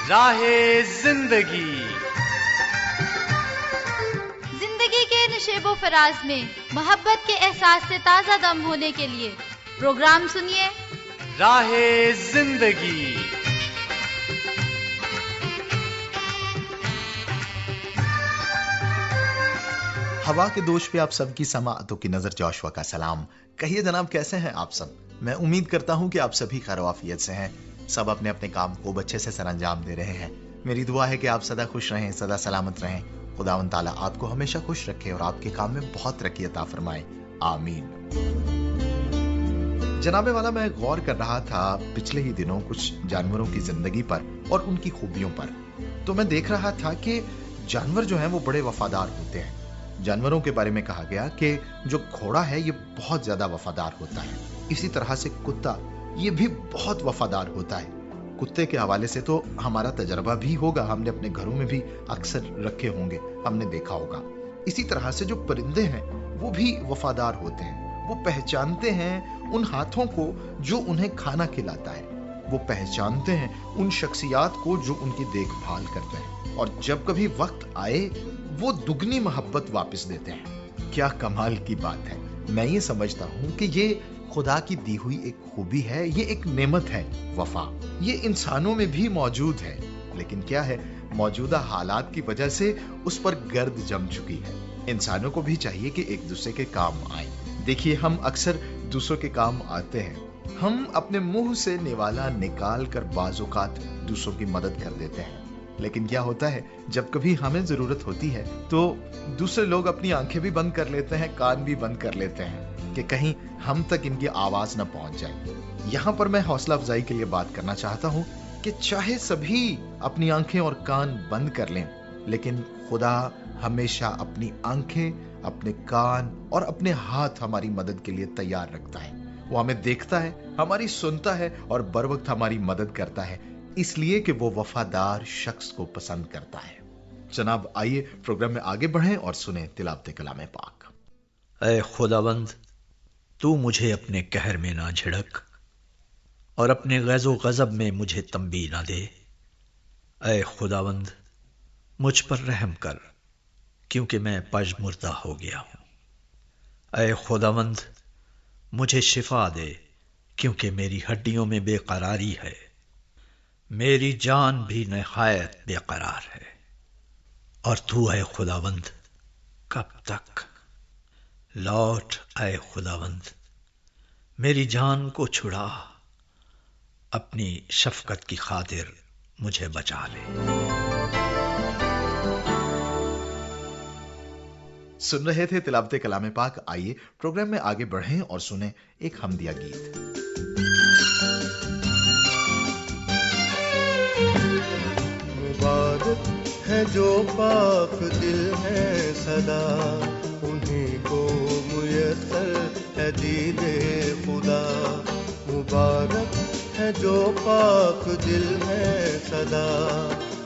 راہ زندگی کے نشیب و فراز میں محبت کے احساس سے تازہ دم ہونے کے لیے پروگرام سنیے راہ زندگی۔ ہوا کے دوش پہ آپ سب کی سماعتوں کی نظر جوشوا کا سلام۔ کہیے جناب کیسے ہیں آپ سب؟ میں امید کرتا ہوں کہ آپ سبھی خیر و عافیت سے ہیں، سب اپنے اپنے کام خوب اچھے سے سر انجام دے رہے ہیں۔ میری دعا ہے کہ آپ سدا خوش رہیں، سدا سلامت رہیں، خداوند تعالیٰ آپ کو ہمیشہ خوش رکھے اور آپ کے کام میں بہت ترقی عطا فرمائے، آمین۔ جناب والا، میں غور کر رہا تھا پچھلے ہی دنوں کچھ جانوروں کی زندگی پر اور ان کی خوبیوں پر، تو میں دیکھ رہا تھا کہ جانور جو ہیں وہ بڑے وفادار ہوتے ہیں۔ جانوروں کے بارے میں کہا گیا کہ جو گھوڑا ہے یہ بہت زیادہ وفادار ہوتا ہے، اسی طرح سے کتا یہ بھی بہت وفادار ہوتا ہے۔ کتے کے حوالے سے تو ہمارا تجربہ بھی ہوگا، ہم نے اپنے گھروں میں بھی اکثر رکھے ہوں گے، ہم نے دیکھا ہوگا۔ اسی طرح سے جو پرندے ہیں وہ بھی وفادار ہوتے ہیں، وہ پہچانتے ہیں ان ہاتھوں کو جو انہیں کھانا کھلاتا ہے، وہ پہچانتے ہیں ان شخصیات کو جو ان کی دیکھ بھال کرتے ہیں، اور جب کبھی وقت آئے وہ دگنی محبت واپس دیتے ہیں۔ کیا کمال کی بات ہے! میں یہ سمجھتا ہوں کہ یہ خدا کی دی ہوئی ایک خوبی ہے، یہ ایک نعمت ہے۔ وفا یہ انسانوں میں بھی موجود ہے، لیکن کیا ہے، موجودہ حالات کی وجہ سے اس پر گرد جم چکی ہے۔ انسانوں کو بھی چاہیے کہ ایک دوسرے کے کام آئیں۔ دیکھیے، ہم اکثر دوسروں کے کام آتے ہیں، ہم اپنے منہ سے نوالا نکال کر بعض اوقات دوسروں کی مدد کر دیتے ہیں، لیکن کیا ہوتا ہے جب کبھی ہمیں ضرورت ہوتی ہے تو دوسرے لوگ اپنی آنکھیں بھی بند کر لیتے ہیں، کان بھی بند کر لیتے ہیں کہ کہیں ہم تک ان کی آواز نہ پہنچ جائے۔ یہاں پر میں حوصلہ افزائی کے لیے بات کرنا چاہتا ہوں کہ چاہے سبھی اپنی آنکھیں اور کان بند کر لیں، لیکن خدا ہمیشہ اپنی آنکھیں، اپنے کان اور اپنے ہاتھ ہماری مدد کے لیے تیار رکھتا ہے۔ وہ ہمیں دیکھتا ہے، ہماری سنتا ہے اور بر وقت ہماری مدد کرتا ہے، اس لیے کہ وہ وفادار شخص کو پسند کرتا ہے۔ جناب آئیے پروگرام میں آگے بڑھیں اور سنیں تلاوت کلام پاک۔ اے خداوند، تو مجھے اپنے قہر میں نہ جھڑک اور اپنے غیظ و غضب میں مجھے تنبیہ نہ دے۔ اے خداوند، مجھ پر رحم کر، کیونکہ میں پژمردہ ہو گیا ہوں۔ اے خداوند، مجھے شفا دے، کیونکہ میری ہڈیوں میں بے قراری ہے، میری جان بھی نہایت بے قرار ہے۔ اور تو اے خداوند کب تک؟ لوٹ اے خداوند، میری جان کو چھڑا، اپنی شفقت کی خاطر مجھے بچا لے۔ سن رہے تھے تلاوت کلام پاک۔ آئیے پروگرام میں آگے بڑھیں اور سنیں ایک حمدیہ گیت۔ مبارک ہے جو پاک دل ہے سدا، انہیں کو میسر ہے دید خدا۔ مبارک ہے جو پاک دل ہے سدا،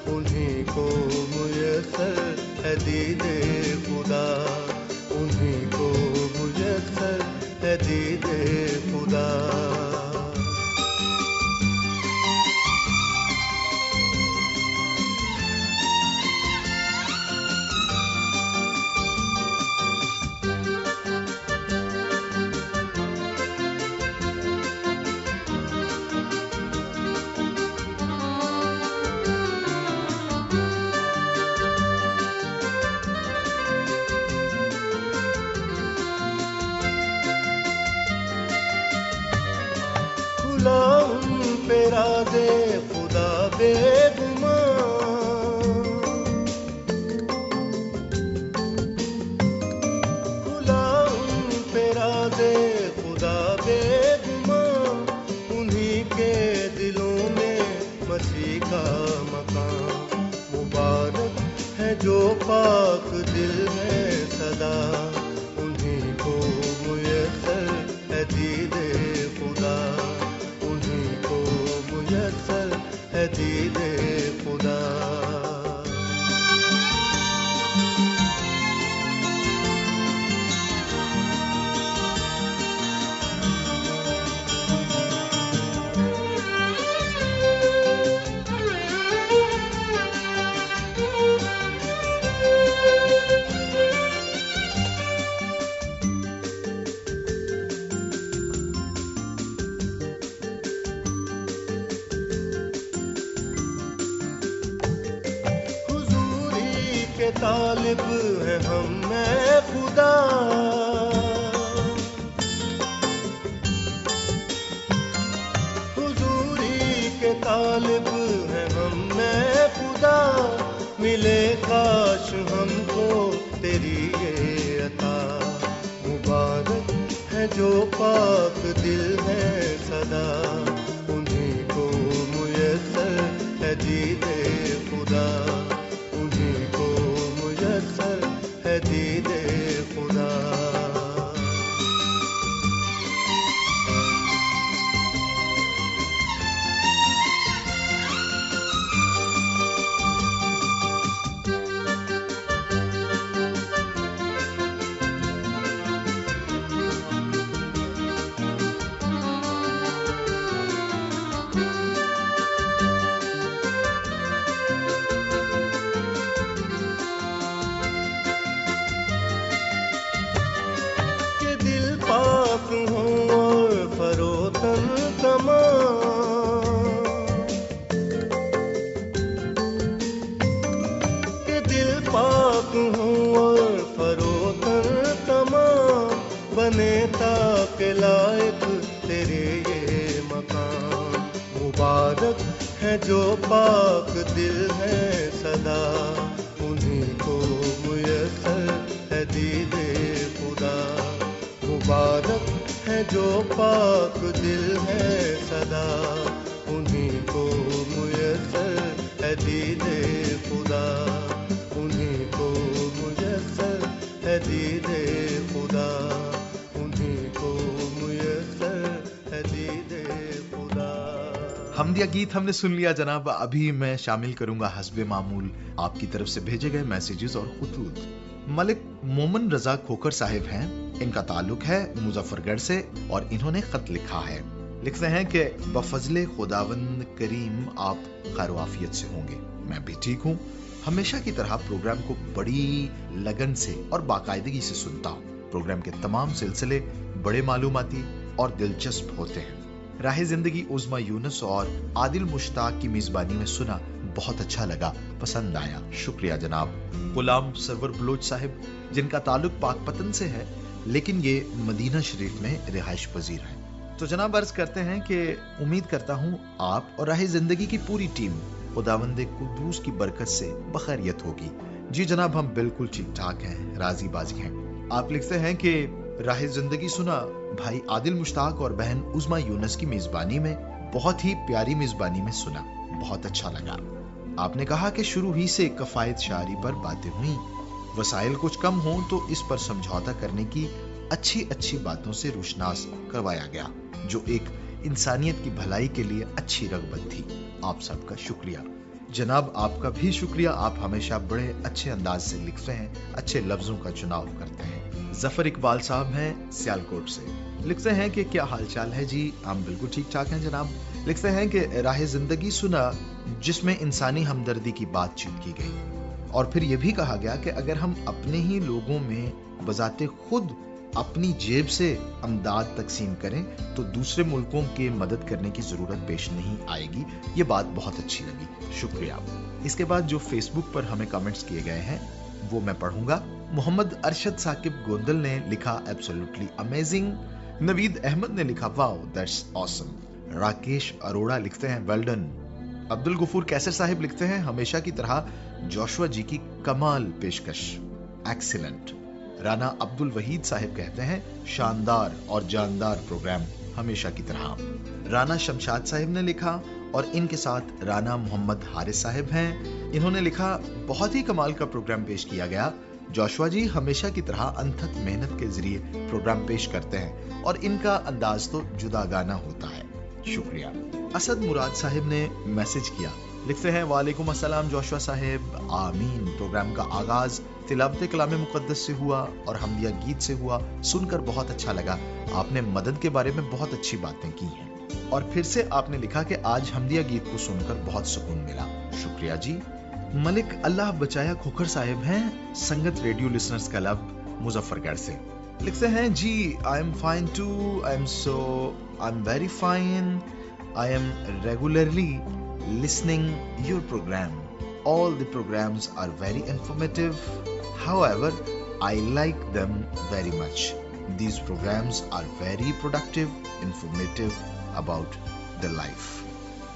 انہیں کو میسر ہے دید خدا، انہیں کو میسر ہے دید خدا۔ دے خدا بے گمان، کھلا ان پہ راز خدا بے گمان، انہی کے دلوں میں مسیح کا مقام۔ مبارک ہے جو پاک دل ہے سدا، انہی کو میسر ہے دید خدا، ہے دید خدا۔ طالب ہیں ہم میں خدا. حضوری کے طالب ہیں ہم میں خدا. ملے کاش ہم کو تیری یہ عطا. مبارک ہے جو پاک دل ہے صدا. انہیں کو میسر ہے دید خدا. انہیں کو میسر ہے دید خدا. بنے تاک لائق تیرے یہ مقام. مبارک ہے جو پاک دل ہے صدا. انہیں کو میسر ہے دید خدا. مبارک ہے جو پاک دل ہے صدا. انہیں کو میسر ہے دید خدا. انہیں کو میسر ہے دید خدا. حمدیہ گیت ہم نے سن لیا جناب. ابھی میں شامل کروں گا حسب معمول آپ کی طرف سے بھیجے گئے میسیجز اور خطوط. ملک مومن رضا کھوکر صاحب ہیں. ان کا تعلق ہے مظفر گڑھ سے اور انہوں نے خط لکھا ہے. لکھتے ہیں کہ بفضل خداوند کریم آپ خیر و عافیت سے ہوں گے. میں بھی ٹھیک ہوں. ہمیشہ کی طرح پروگرام کو بڑی لگن سے اور باقاعدگی سے سنتا ہوں. پروگرام کے تمام سلسلے بڑے معلوماتی اور دلچسپ ہوتے ہیں. راہ زندگی عظما یونس اور عادل مشتاق کی میزبانی میں سنا, بہت اچھا لگا, پسند آیا. شکریہ جناب. غلام سرور بلوچ صاحب جن کا تعلق پاک پتن سے ہے لیکن یہ مدینہ شریف میں رہائش پذیر ہے. تو جناب عرض کرتے ہیں کہ امید کرتا ہوں آپ اور راہ زندگی کی پوری ٹیم خداوند قدوس کی برکت سے بخیریت ہوگی. جی جناب ہم بالکل ٹھیک ٹھاک ہیں, راضی بازی ہیں. آپ لکھتے ہیں کہ راہ زندگی سنا بھائی عادل مشتاق اور بہن عظما یونس کی میزبانی میں, بہت ہی پیاری میزبانی میں سنا, بہت اچھا لگا. آپ نے کہا کہ شروع ہی سے کفایت شعری پر باتیں ہوئیں. وسائل کچھ کم ہوں تو اس پر سمجھوتا کرنے کی اچھی باتوں سے روشناس کروایا گیا جو ایک انسانیت کی بھلائی کے لیے اچھی رغبت تھی. آپ سب کا شکریہ. جناب آپ کا بھی شکریہ. آپ ہمیشہ بڑے اچھے انداز سے لکھتے ہیں, اچھے لفظوں کا چناؤ کرتے ہیں. ظفر اقبال صاحب ہیں سیالکوٹ سے. لکھتے ہیں کہ کیا حال چال ہے. جی ہم بالکل ٹھیک ٹھاک ہیں جناب. لکھتے ہیں کہ راہ زندگی سنا جس میں انسانی ہمدردی کی بات چیت کی گئی اور پھر یہ بھی کہا گیا کہ اگر ہم اپنے ہی لوگوں میں بذات خود اپنی جیب سے امداد تقسیم کریں تو دوسرے ملکوں کے مدد کرنے کی ضرورت پیش نہیں آئے گی. یہ بات بہت اچھی لگی, شکریہ. اس کے بعد جو فیس بک پر ہمیں کمنٹس کیے گئے ہیں وہ میں پڑھوں گا. محمد ارشد ثاقب گوندل نے لکھا ایبسولوٹلی امیزنگ. نوید احمد نے لکھا واو دیٹس آسم. راکیش اروڑا لکھتے ہیں ویل ڈن. عبد الغفور کیسر صاحب لکھتے ہیں ہمیشہ کی طرح جوشوا جی کی کمال پیشکش, ایکسیلنٹ. رانا عبد الوحید صاحب کہتے ہیں شاندار اور جاندار پروگرام ہمیشہ کی طرح. رانا شمشاد صاحب نے لکھا اور ان کے ساتھ رانا محمد حارث صاحب ہیں. انہوں نے لکھا بہت ہی کمال کا پروگرام پیش کیا گیا. جوشوا جی ہمیشہ کی طرح انتھک محنت کے ذریعے پروگرام پیش کرتے ہیں اور ان کا انداز تو جدا گانا ہوتا ہے. شکریہ. اسد مراد صاحب نے میسج کیا. لکھتے ہیں وعلیکم السلام جوشوا صاحب, آمین. پروگرام کا آغاز تلاوت کلام مقدس سے ہوا اور حمدیہ گیت سے ہوا, سن کر بہت اچھا لگا. آپ نے مدد کے بارے میں بہت اچھی باتیں کی ہیں. اور پھر سے آپ نے لکھا کہ آج حمدیہ گیت کو سن کر بہت سکون ملا. شکریہ جی. ملک اللہ بچایا کھوکھر صاحب ہیں سنگت ریڈیو لسنرز کلب مظفر گڑھ سے. لکھتے ہیں جی I am fine too, I am very fine, I am regularly listening your program. all the programs are very informative. However, I like them very much. These programs are very productive, informative about the life.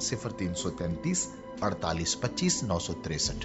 0333 4825 963.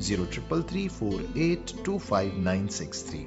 0333482593.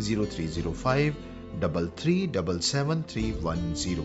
0305 33777310.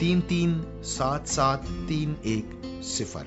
33773110.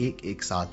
117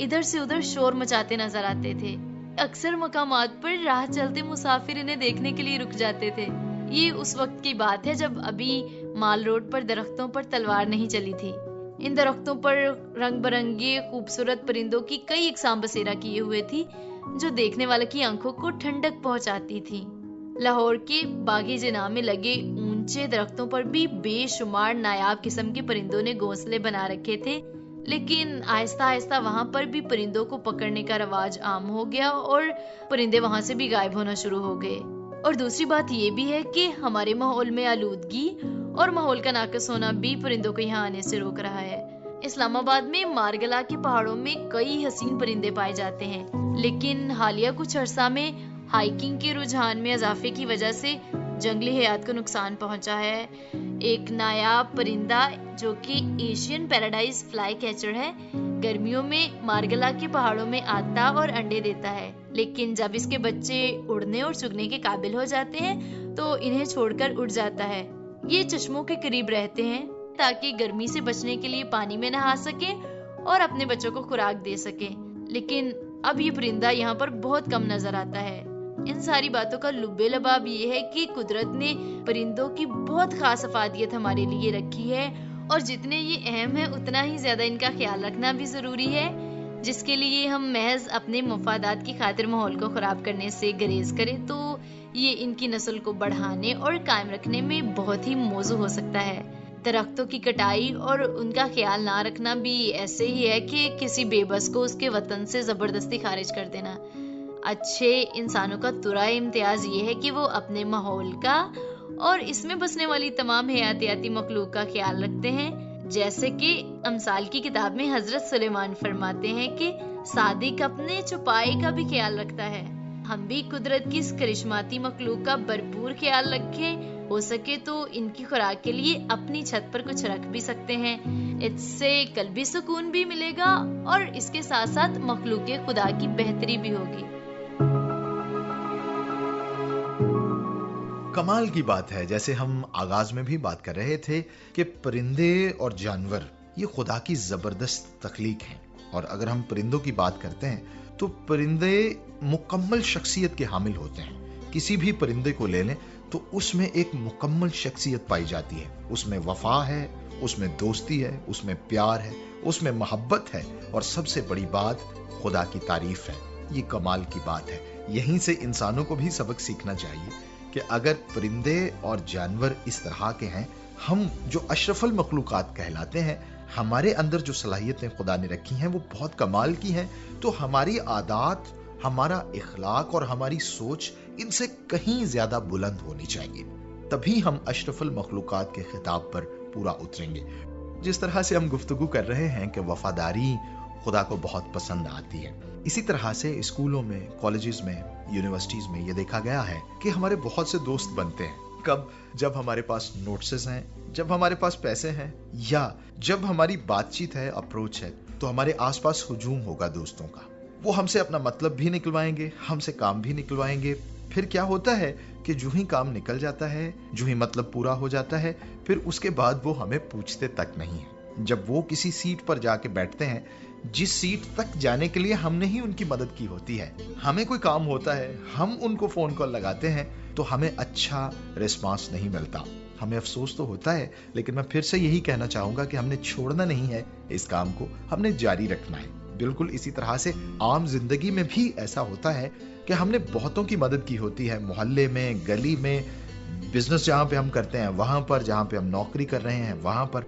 ادھر سے ادھر شور مچاتے نظر آتے تھے. اکثر مقامات پر راہ چلتے مسافر انہیں دیکھنے کے لیے رک جاتے تھے. یہ اس وقت کی بات ہے جب ابھی مال روڈ پر درختوں پر تلوار نہیں چلی تھی. ان درختوں پر رنگ برنگے خوبصورت پرندوں کی کئی اقسام بسیرا کیے ہوئے تھی جو دیکھنے والے کی آنکھوں کو ٹھنڈک پہنچاتی تھی. لاہور کے باغ جناح میں لگے اونچے درختوں پر بھی بے شمار نایاب قسم کے پرندوں نے گھونسلے بنا رکھے تھے، لیکن آہستہ آہستہ وہاں پر بھی پرندوں کو پکڑنے کا رواج عام ہو گیا اور پرندے وہاں سے بھی غائب ہونا شروع ہو گئے. اور دوسری بات یہ بھی ہے کہ ہمارے ماحول میں آلودگی اور ماحول کا ناقص ہونا بھی پرندوں کو یہاں آنے سے روک رہا ہے. اسلام آباد میں مارگلا کے پہاڑوں میں کئی حسین پرندے پائے جاتے ہیں، لیکن حالیہ کچھ عرصہ میں ہائیکنگ کے رجحان میں اضافے کی وجہ سے جنگلی حیات کو نقصان پہنچا ہے. ایک نایاب پرندہ جو کہ ایشین پیراڈائز فلائی کیچر ہے، گرمیوں میں مارگلا کے پہاڑوں میں آتا اور انڈے دیتا ہے، لیکن جب اس کے بچے اڑنے اور چگنے کے قابل ہو جاتے ہیں تو انہیں چھوڑ کر اڑ جاتا ہے. یہ چشموں کے قریب رہتے ہیں تاکہ گرمی سے بچنے کے لیے پانی میں نہا سکے اور اپنے بچوں کو خوراک دے سکے، لیکن اب یہ پرندہ یہاں پر بہت کم نظر آتا ہے. ان ساری باتوں کا لب لباب یہ ہے کہ قدرت نے پرندوں کی بہت خاص افادیت ہمارے لیے رکھی ہے، اور جتنے یہ اہم ہے اتنا ہی زیادہ ان کا خیال رکھنا بھی ضروری ہے، جس کے لیے ہم محض اپنے مفادات کی خاطر ماحول کو خراب کرنے سے گریز کریں تو یہ ان کی نسل کو بڑھانے اور قائم رکھنے میں بہت ہی موزوں ہو سکتا ہے. درختوں کی کٹائی اور ان کا خیال نہ رکھنا بھی ایسے ہی ہے کہ کسی بے بس کو اس کے وطن سے زبردستی خارج کر دینا. اچھے انسانوں کا ترائے امتیاز یہ ہے کہ وہ اپنے ماحول کا اور اس میں بسنے والی تمام حیاتیاتی مخلوق کا خیال رکھتے ہیں، جیسے کہ امثال کی کتاب میں حضرت سلیمان فرماتے ہیں کہ صادق اپنے چھپائے کا بھی خیال رکھتا ہے. ہم بھی قدرت کی اس کرشماتی مخلوق کا بھرپور خیال رکھیں. ہو سکے تو ان کی خوراک کے لیے اپنی چھت پر کچھ رکھ بھی سکتے ہیں. اس سے قلبی سکون بھی ملے گا اور اس کے ساتھ ساتھ مخلوق خدا کی بہتری بھی ہوگی. کمال کی بات ہے، جیسے ہم آغاز میں بھی بات کر رہے تھے کہ پرندے اور جانور یہ خدا کی زبردست تخلیق ہیں. اور اگر ہم پرندوں کی بات کرتے ہیں تو پرندے مکمل شخصیت کے حامل ہوتے ہیں. کسی بھی پرندے کو لے لیں تو اس میں ایک مکمل شخصیت پائی جاتی ہے. اس میں وفا ہے، اس میں دوستی ہے، اس میں پیار ہے، اس میں محبت ہے، اور سب سے بڑی بات خدا کی تعریف ہے. یہ کمال کی بات ہے. یہیں سے انسانوں کو بھی سبق سیکھنا چاہیے کہ اگر پرندے اور جانور اس طرح کے ہیں، ہم جو اشرف المخلوقات کہلاتے ہیں، ہمارے اندر جو صلاحیتیں خدا نے رکھی ہیں وہ بہت کمال کی ہیں، تو ہماری عادات، ہمارا اخلاق اور ہماری سوچ ان سے کہیں زیادہ بلند ہونی چاہیے. تبھی ہم اشرف المخلوقات کے خطاب پر پورا اتریں گے. جس طرح سے ہم گفتگو کر رہے ہیں کہ وفاداری خدا کو بہت پسند آتی ہے، اسی طرح سے اسکولوں میں، کالجز میں، یونیورسٹیز میں یہ دیکھا گیا ہے کہ ہمارے بہت سے دوست بنتے ہیں. کب؟ جب ہمارے پاس نوٹسز ہیں، جب ہمارے پاس پیسے ہیں، یا جب ہماری بات چیت ہے، اپروچ ہے، تو ہمارے آس پاس ہجوم ہوگا دوستوں کا. وہ ہم سے اپنا مطلب بھی نکلوائیں گے، ہم سے کام بھی نکلوائیں گے. پھر کیا ہوتا ہے کہ جو ہی کام نکل جاتا ہے، جو ہی مطلب پورا ہو جاتا ہے، پھر اس کے بعد وہ ہمیں پوچھتے تک نہیں ہیں. جب وہ کسی سیٹ پر جا کے بیٹھتے ہیں جس سیٹ تک جانے کے لیے ہم نے ہی ان کی مدد کی ہوتی ہے، ہمیں کوئی کام ہوتا ہے، ہم ان کو فون کال لگاتے ہیں تو ہمیں اچھا ریسپانس نہیں ملتا. ہمیں افسوس تو ہوتا ہے، لیکن میں پھر سے یہی کہنا چاہوں گا کہ ہم نے چھوڑنا نہیں ہے اس کام کو، ہم نے جاری رکھنا ہے. بالکل اسی طرح سے عام زندگی میں بھی ایسا ہوتا ہے کہ ہم نے بہتوں کی مدد کی ہوتی ہے، محلے میں، گلی میں، بزنس جہاں پہ ہم کرتے ہیں وہاں پر، جہاں پہ ہم نوکری کر رہے ہیں وہاں پر.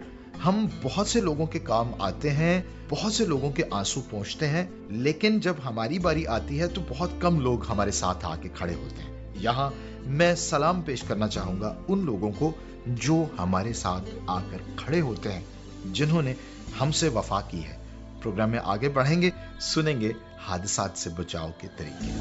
ہم بہت سے لوگوں کے کام آتے ہیں، بہت سے لوگوں کے آنسو پہنچتے ہیں، لیکن جب ہماری باری آتی ہے تو بہت کم لوگ ہمارے ساتھ آ کے کھڑے ہوتے ہیں. یہاں میں سلام پیش کرنا چاہوں گا ان لوگوں کو جو ہمارے ساتھ آ کر کھڑے ہوتے ہیں، جنہوں نے ہم سے وفا کی ہے. پروگرام میں آگے بڑھیں گے، سنیں گے حادثات سے بچاؤ کے طریقے.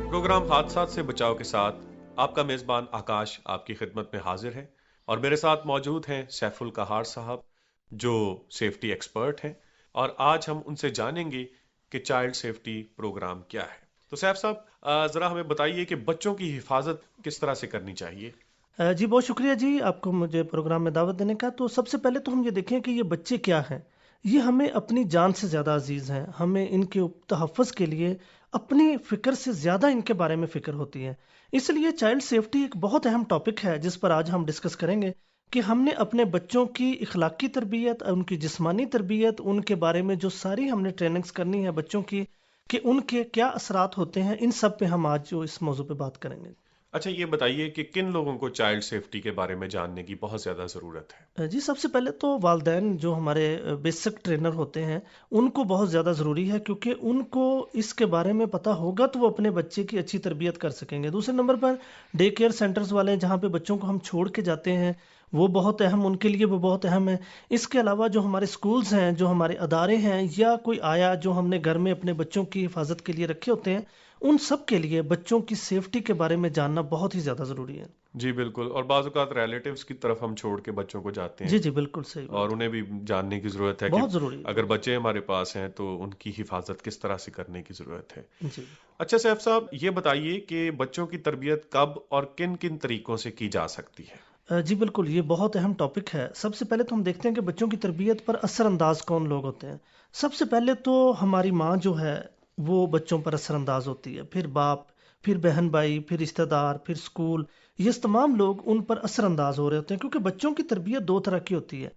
پروگرام حادثات سے بچاؤ کے ساتھ آپ کا میزبان آکاش آپ کی خدمت میں حاضر ہے، اور میرے ساتھ موجود ہیں سیف القہار صاحب جو سیفٹی ایکسپرٹ ہیں، اور آج ہم ان سے جانیں گے کہ چائلڈ سیفٹی پروگرام کیا ہے. تو سیف صاحب ذرا ہمیں بتائیے کہ بچوں کی حفاظت کس طرح سے کرنی چاہیے. جی بہت شکریہ جی آپ کو مجھے پروگرام میں دعوت دینے کا. تو سب سے پہلے تو ہم یہ دیکھیں کہ یہ بچے کیا ہیں. یہ ہمیں اپنی جان سے زیادہ عزیز ہیں. ہمیں ان کے تحفظ کے لیے اپنی فکر سے زیادہ ان کے بارے میں فکر ہوتی ہے. اس لیے چائلڈ سیفٹی ایک بہت اہم ٹاپک ہے جس پر آج ہم ڈسکس کریں گے کہ ہم نے اپنے بچوں کی اخلاقی تربیت، ان کی جسمانی تربیت، ان کے بارے میں جو ساری ہم نے ٹریننگز کرنی ہے بچوں کی، کہ ان کے کیا اثرات ہوتے ہیں، ان سب پہ ہم آج جو اس موضوع پہ بات کریں گے. اچھا یہ بتائیے کہ کن لوگوں کو چائلڈ سیفٹی کے بارے میں جاننے کی بہت زیادہ ضرورت ہے؟ جی سب سے پہلے تو والدین جو ہمارے بیسک ٹرینر ہوتے ہیں ان کو بہت زیادہ ضروری ہے، کیونکہ ان کو اس کے بارے میں پتہ ہوگا تو وہ اپنے بچے کی اچھی تربیت کر سکیں گے. دوسرے number per day care centres والے جہاں پہ بچوں کو ہم چھوڑ کے جاتے ہیں وہ بہت اہم، ان کے لیے وہ بہت اہم ہے. اس کے علاوہ جو ہمارے سکولز ہیں، جو ہمارے ادارے ہیں، یا کوئی آیا جو ہم نے گھر میں اپنے بچوں کی حفاظت کے لیے رکھے ہوتے ہیں، ان سب کے لیے بچوں کی سیفٹی کے بارے میں جاننا بہت ہی زیادہ ضروری ہے. جی بالکل. اور بعض اوقات ریلیٹیوز کی طرف ہم چھوڑ کے بچوں کو جاتے ہیں. جی جی بالکل صحیح. اور انہیں بھی جاننے کی ضرورت ہے بہت کہ ضروری ہے. اگر بچے ہمارے پاس ہیں تو ان کی حفاظت کس طرح سے کرنے کی ضرورت ہے. جی اچھا سیف صاحب یہ بتائیے کہ بچوں کی تربیت کب اور کن کن طریقوں سے کی جا سکتی ہے؟ جی بالکل، یہ بہت اہم ٹاپک ہے. سب سے پہلے تو ہم دیکھتے ہیں کہ بچوں کی تربیت پر اثر انداز کون لوگ ہوتے ہیں. سب سے پہلے تو ہماری ماں جو ہے وہ بچوں پر اثر انداز ہوتی ہے، پھر باپ، پھر بہن بھائی، پھر رشتہ دار، پھر اسکول، یہ تمام لوگ ان پر اثر انداز ہو رہے ہوتے ہیں. کیونکہ بچوں کی تربیت دو طرح کی ہوتی ہے.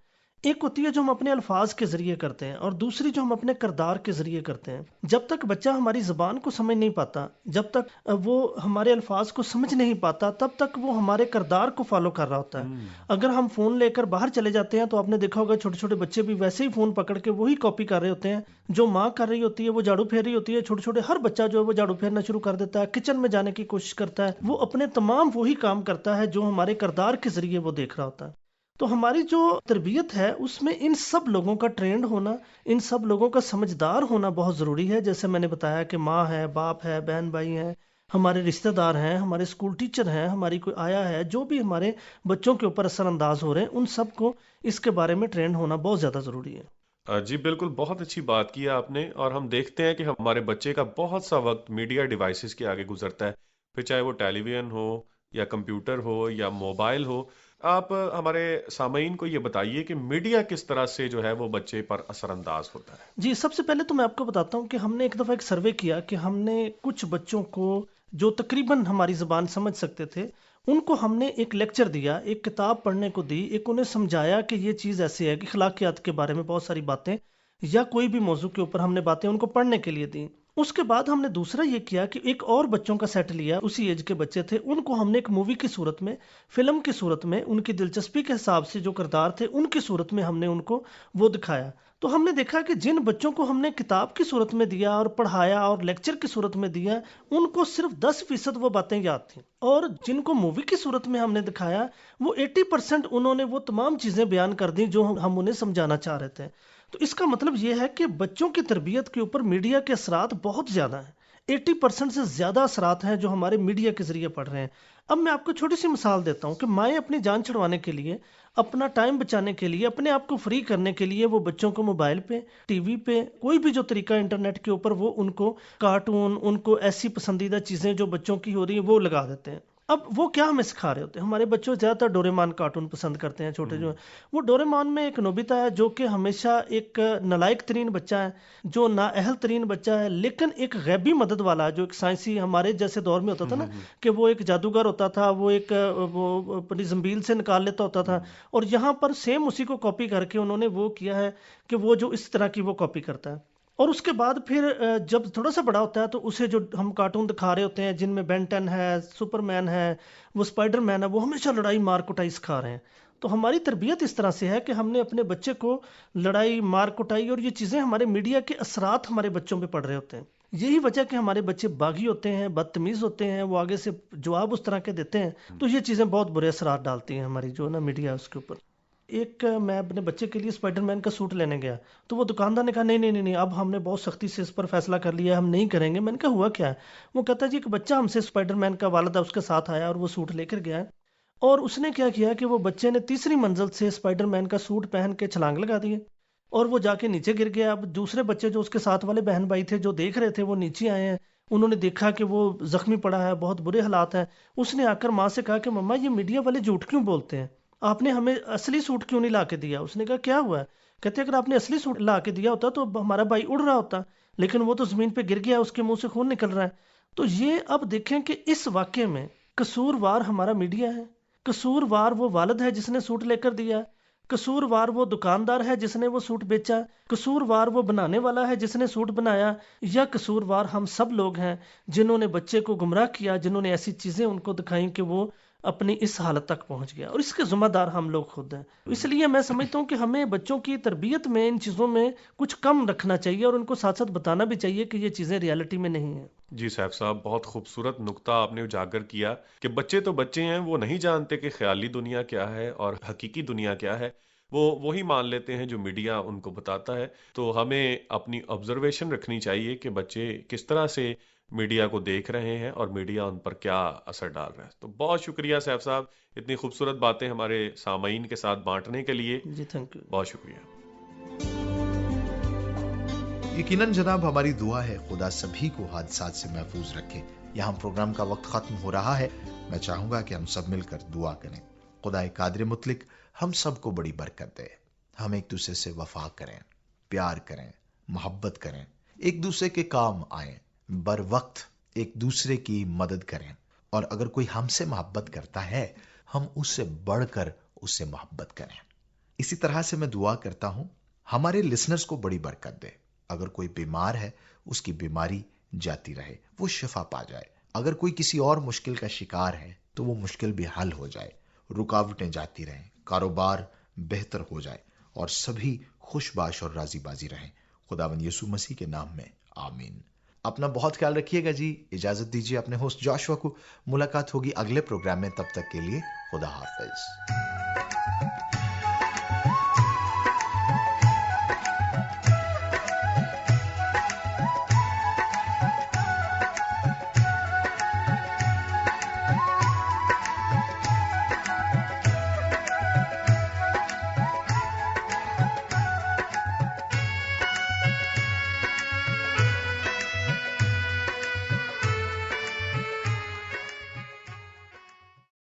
ایک ہوتی ہے جو ہم اپنے الفاظ کے ذریعے کرتے ہیں، اور دوسری جو ہم اپنے کردار کے ذریعے کرتے ہیں. جب تک بچہ ہماری زبان کو سمجھ نہیں پاتا، جب تک وہ ہمارے الفاظ کو سمجھ نہیں پاتا، تب تک وہ ہمارے کردار کو فالو کر رہا ہوتا ہے. اگر ہم فون لے کر باہر چلے جاتے ہیں تو آپ نے دیکھا ہوگا چھوٹے چھوٹے بچے بھی ویسے ہی فون پکڑ کے وہی کاپی کر رہے ہوتے ہیں جو ماں کر رہی ہوتی ہے. وہ جھاڑو پھیر رہی ہوتی ہے، چھوٹے چھوٹے ہر بچہ جو ہے وہ جھاڑو پھیرنا شروع کر دیتا ہے، کچن میں جانے کی کوشش کرتا ہے، وہ اپنے تمام وہی کام کرتا ہے جو ہمارے کردار کے ذریعے وہ دیکھ رہا ہوتا ہے. تو ہماری جو تربیت ہے اس میں ان سب لوگوں کا ٹرینڈ ہونا، ان سب لوگوں کا سمجھدار ہونا بہت ضروری ہے. جیسے میں نے بتایا کہ ماں ہے، باپ ہے، بہن بھائی ہیں، ہمارے رشتہ دار ہیں، ہمارے اسکول ٹیچر ہیں، ہماری کوئی آیا ہے، جو بھی ہمارے بچوں کے اوپر اثر انداز ہو رہے ہیں، ان سب کو اس کے بارے میں ٹرینڈ ہونا بہت زیادہ ضروری ہے. جی بالکل، بہت اچھی بات کی آپ نے. اور ہم دیکھتے ہیں کہ ہمارے بچے کا بہت سا وقت میڈیا ڈیوائسز کے آگے گزرتا ہے، پھر چاہے وہ ٹیلی ویژن ہو یا کمپیوٹر ہو یا موبائل ہو. آپ ہمارے سامعین کو یہ بتائیے کہ میڈیا کس طرح سے جو ہے وہ بچے پر اثر انداز ہوتا ہے. جی سب سے پہلے تو میں آپ کو بتاتا ہوں کہ ہم نے ایک دفعہ ایک سروے کیا کہ ہم نے کچھ بچوں کو جو تقریباً ہماری زبان سمجھ سکتے تھے ان کو ہم نے ایک لیکچر دیا، ایک کتاب پڑھنے کو دی، ایک انہیں سمجھایا کہ یہ چیز ایسی ہے کہ اخلاقیات کے بارے میں بہت ساری باتیں یا کوئی بھی موضوع کے اوپر ہم نے باتیں ان کو پڑھنے کے لیے دیں. اس کے بعد ہم نے دوسرا یہ کیا کہ ایک اور بچوں کا سیٹ لیا، اسی ایج کے بچے تھے، ان کو ہم نے ایک مووی کی صورت میں، فلم کی صورت میں، ان کی دلچسپی کے حساب سے جو کردار تھے ان کی صورت میں ہم نے ان کو وہ دکھایا. تو ہم نے دیکھا کہ جن بچوں کو ہم نے کتاب کی صورت میں دیا اور پڑھایا اور لیکچر کی صورت میں دیا، ان کو صرف 10% وہ باتیں یاد تھیں، اور جن کو مووی کی صورت میں ہم نے دکھایا وہ 80% انہوں نے وہ تمام چیزیں بیان کر دیں جو ہم انہیں سمجھانا چاہ رہے تھے. تو اس کا مطلب یہ ہے کہ بچوں کی تربیت کے اوپر میڈیا کے اثرات بہت زیادہ ہیں. 80% سے زیادہ اثرات ہیں جو ہمارے میڈیا کے ذریعے پڑ رہے ہیں. اب میں آپ کو چھوٹی سی مثال دیتا ہوں کہ مائیں اپنی جان چھڑوانے کے لیے، اپنا ٹائم بچانے کے لیے، اپنے آپ کو فری کرنے کے لیے وہ بچوں کو موبائل پہ، ٹی وی پہ، کوئی بھی جو طریقہ انٹرنیٹ کے اوپر، وہ ان کو کارٹون، ان کو ایسی پسندیدہ چیزیں جو بچوں کی ہو رہی ہیں وہ لگا دیتے ہیں. اب وہ کیا ہمیں سکھا رہے ہوتے ہیں؟ ہمارے بچوں زیادہ تر ڈوریمان کارٹون پسند کرتے ہیں، چھوٹے جو ہیں. وہ ڈوریمان میں ایک نوبیتا ہے جو کہ ہمیشہ ایک نالائق ترین بچہ ہے، جو نااہل ترین بچہ ہے، لیکن ایک غیبی مدد والا، جو ایک سائنسی ہمارے جیسے دور میں ہوتا تھا نا کہ وہ ایک جادوگر ہوتا تھا، وہ ایک وہ اپنی زنبیل سے نکال لیتا ہوتا تھا. اور یہاں پر سیم اسی کو کاپی کر کے انہوں نے وہ کیا ہے کہ وہ جو اس طرح کی وہ کاپی کرتا ہے. اور اس کے بعد پھر جب تھوڑا سا بڑا ہوتا ہے تو اسے جو ہم کارٹون دکھا رہے ہوتے ہیں جن میں بین 10 ہے، سپر مین ہے، وہ اسپائڈر مین ہے، وہ ہمیشہ لڑائی مار کٹائی سکھا رہے ہیں. تو ہماری تربیت اس طرح سے ہے کہ ہم نے اپنے بچے کو لڑائی مار کٹائی اور یہ چیزیں ہمارے میڈیا کے اثرات ہمارے بچوں پہ پڑ رہے ہوتے ہیں. یہی وجہ کہ ہمارے بچے باغی ہوتے ہیں، بدتمیز ہوتے ہیں، وہ آگے سے جواب اس طرح کے دیتے ہیں. تو یہ چیزیں بہت برے اثرات ڈالتی ہیں ہماری جو نا میڈیا اس کے اوپر. ایک میں اپنے بچے کے لیے اسپائڈر مین کا سوٹ لینے گیا تو وہ دکاندار نے کہا نہیں اب ہم نے بہت سختی سے اس پر فیصلہ کر لیا، ہم نہیں کریں گے. میں نے کہا ہوا کیا ہے؟ وہ کہتا ہے جی ایک بچہ ہم سے اسپائڈر مین کا والدہ اس کے ساتھ آیا اور وہ سوٹ لے کر گیا، اور اس نے کیا کیا کہ وہ بچے نے تیسری منزل سے اسپائڈر مین کا سوٹ پہن کے چھلانگ لگا دیے اور وہ جا کے نیچے گر گیا. اب دوسرے بچے جو اس کے ساتھ والے بہن بھائی تھے جو دیکھ رہے تھے وہ نیچے آئے ہیں، انہوں نے دیکھا کہ وہ زخمی پڑا ہے، بہت برے حالات ہیں. اس نے آ کر ماں سے کہا کہ مما یہ میڈیا والے جھوٹ کیوں بولتے ہیں؟ آپ نے ہمیں اصلی سوٹ کیوں نہیں لا کے دیا؟ اس نے کہا کیا ہوا ہے؟ کہتے اگر آپ نے اصلی سوٹ لا کے دیا ہوتا تو ہمارا بھائی اڑ رہا ہوتا، لیکن وہ تو زمین پہ گر گیا، اس کے منہ سے خون نکل رہا ہے۔ تو یہ اب دیکھیں کہ اس واقعے میں قصوروار ہمارا میڈیا ہے، قصوروار وہ والد ہے جس نے سوٹ لے کر دیا، قصوروار وہ دکاندار ہے جس نے وہ سوٹ بیچا، قصوروار وہ بنانے والا ہے جس نے سوٹ بنایا، یا قصوروار ہم سب لوگ ہیں جنہوں نے بچے کو گمراہ کیا، جنہوں نے ایسی چیزیں ان کو دکھائیں کہ وہ اپنی اس حالت تک پہنچ گیا، اور اس کے ذمہ دار ہم لوگ خود ہیں۔ اس لیے میں سمجھتا ہوں کہ ہمیں بچوں کی تربیت میں ان چیزوں میں کچھ کم رکھنا چاہیے، اور ان کو ساتھ ساتھ بتانا بھی چاہیے کہ یہ چیزیں ریالٹی میں نہیں ہیں۔ جی سیف صاحب، بہت خوبصورت نقطہ آپ نے اجاگر کیا کہ بچے تو بچے ہیں، وہ نہیں جانتے کہ خیالی دنیا کیا ہے اور حقیقی دنیا کیا ہے، وہ وہی مان لیتے ہیں جو میڈیا ان کو بتاتا ہے۔ تو ہمیں اپنی آبزرویشن رکھنی چاہیے کہ بچے کس طرح سے میڈیا کو دیکھ رہے ہیں اور میڈیا ان پر کیا اثر ڈال رہا ہے۔ تو بہت شکریہ سیف صاحب اتنی خوبصورت باتیں ہمارے سامعین کے ساتھ بانٹنے کے لیے۔ جی تھینک یو، بہت شکریہ۔ یقیناً جناب ہماری دعا ہے خدا سبھی کو حادثات سے محفوظ رکھے۔ یہاں پروگرام کا وقت ختم ہو رہا ہے، میں چاہوں گا کہ ہم سب مل کر دعا کریں۔ خدا قادر مطلق ہم سب کو بڑی برکت دے، ہم ایک دوسرے سے وفا کریں، پیار کریں، محبت کریں، ایک دوسرے کے کام آئیں، بر وقت ایک دوسرے کی مدد کریں، اور اگر کوئی ہم سے محبت کرتا ہے ہم اس سے بڑھ کر اس سے محبت کریں۔ اسی طرح سے میں دعا کرتا ہوں ہمارے لسنرز کو بڑی برکت دے۔ اگر کوئی بیمار ہے اس کی بیماری جاتی رہے، وہ شفا پا جائے۔ اگر کوئی کسی اور مشکل کا شکار ہے تو وہ مشکل بھی حل ہو جائے، رکاوٹیں جاتی رہیں، کاروبار بہتر ہو جائے، اور سبھی خوش باش اور راضی بازی رہیں۔ خداوند یسوع مسیح کے نام میں آمین۔ اپنا بہت خیال رکھیے گا جی، اجازت دیجیے اپنے ہوسٹ جاشوا کو۔ ملاقات ہوگی اگلے پروگرام میں، تب تک کے لیے خدا حافظ۔